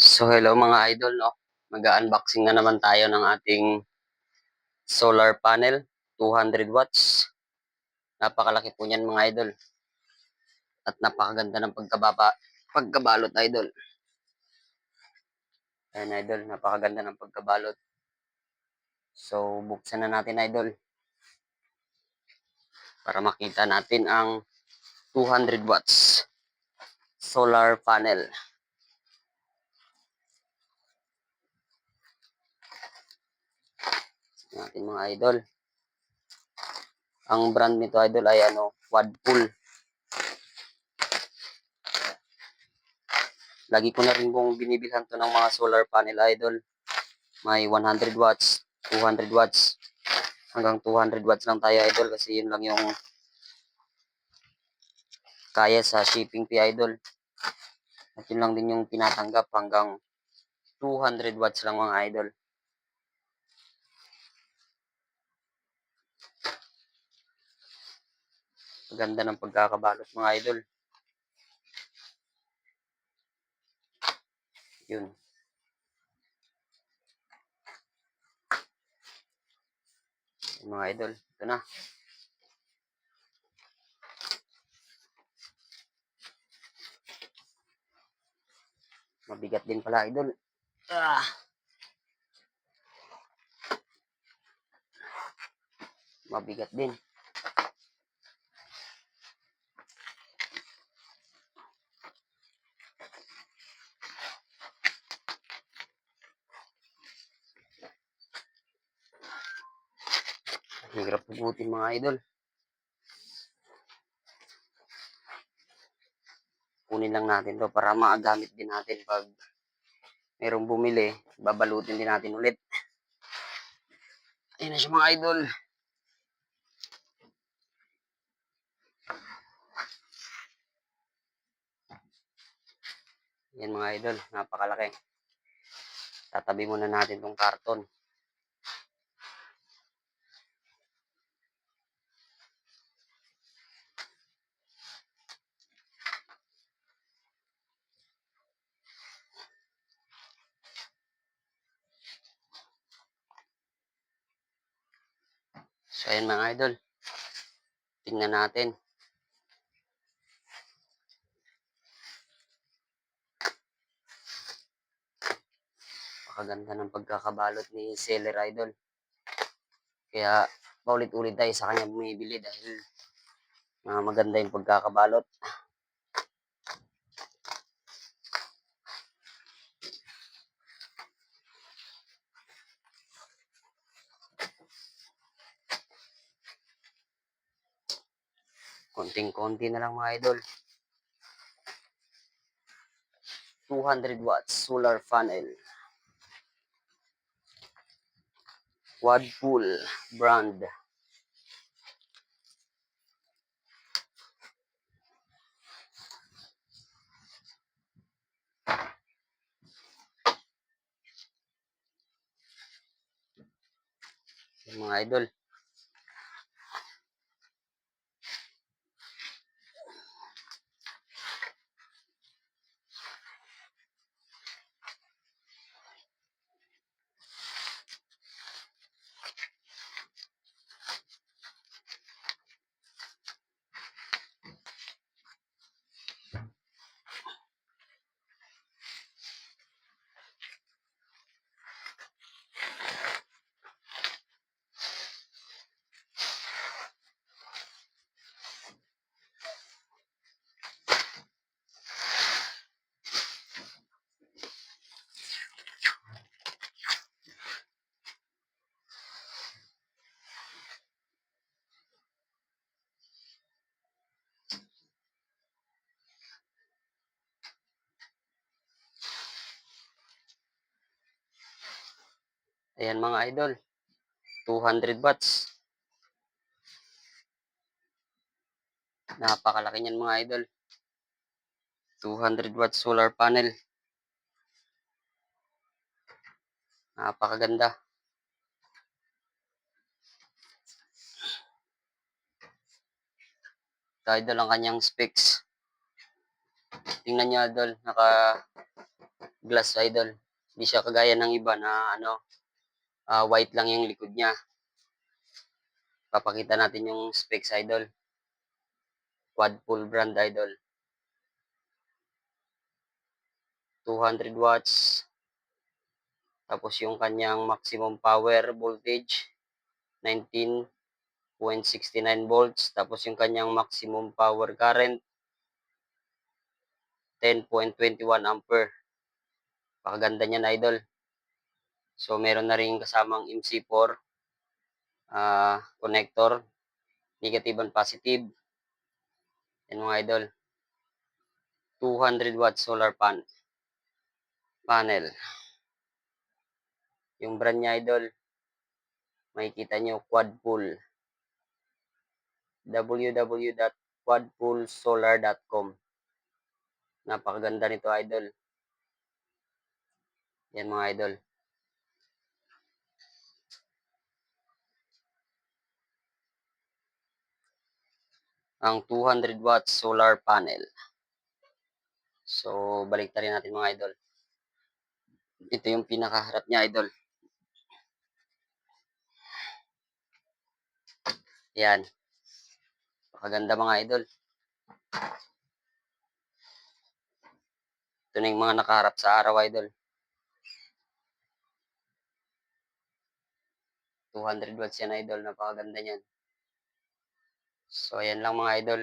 So hello mga idol, no? Mag-unboxing na naman tayo ng ating solar panel, 200 watts. Napakalaki po niyan mga idol. At napakaganda ng pagkabalot idol. Ayan idol, napakaganda ng pagkabalot. So buksan na natin idol. Para makita natin ang 200 watts solar panel. Natin mga idol. Ang brand nito idol ay Wadpool. Lagi ko na rin pong binibilhan to ng mga solar panel idol. May 100 watts, 200 watts. Hanggang 200 watts lang tayo idol kasi yun lang yung kaya sa shipping fee idol. At yun lang din yung tinatanggap hanggang 200 watts lang mga idol. Ganda ng pagkakabalot mga idol. Yun. Mga idol, ito na. Mabigat din pala idol. Mabigat din. Hirap pugutin mga idol. Kunin lang natin to para maagamit din natin pag merong bumili, babalutin din natin ulit. Ayun na siya mga idol. Yan mga idol, napakalaki. Tatabi muna natin tong karton. So ayan mga idol. Tingnan natin. Napakaganda ng pagkakabalot ni Seller Idol. Kaya paulit-ulit tayo sa kanya bumibili dahil maganda yung pagkakabalot. Konting-konti na lang mga idol. 200 watts solar panel. Wadpool brand. Mga idol. Ayan mga idol. 200 watts. Napakalaki niyan mga idol. 200 watts solar panel. Napakaganda. Ito idol ang kanyang specs. Tingnan niyo idol, glass idol. Hindi siya kagaya ng iba na ano, white lang yung likod niya. Papakita natin yung specs idol. Quad full brand idol. 200 watts. Tapos yung kanyang maximum power voltage 19.69 volts. Tapos yung kanyang maximum power current 10.21 ampere. Pakaganda niyan idol. So meron na rin kasamang MC4 connector, negative and positive. Yan mga idol. 200 watt solar panel. Yung brand niya idol, makikita nyo Quadpool. www.quadpoolsolar.com. Napakaganda nito idol. Yan mga idol. Ang 200 watts solar panel. So, balik rin natin mga idol. Ito yung pinakaharap niya idol. Yan. Pakaganda mga idol. Ito na yung mga nakaharap sa araw idol. 200 watts yan idol. Napakaganda niyan. So, ayan lang mga idol.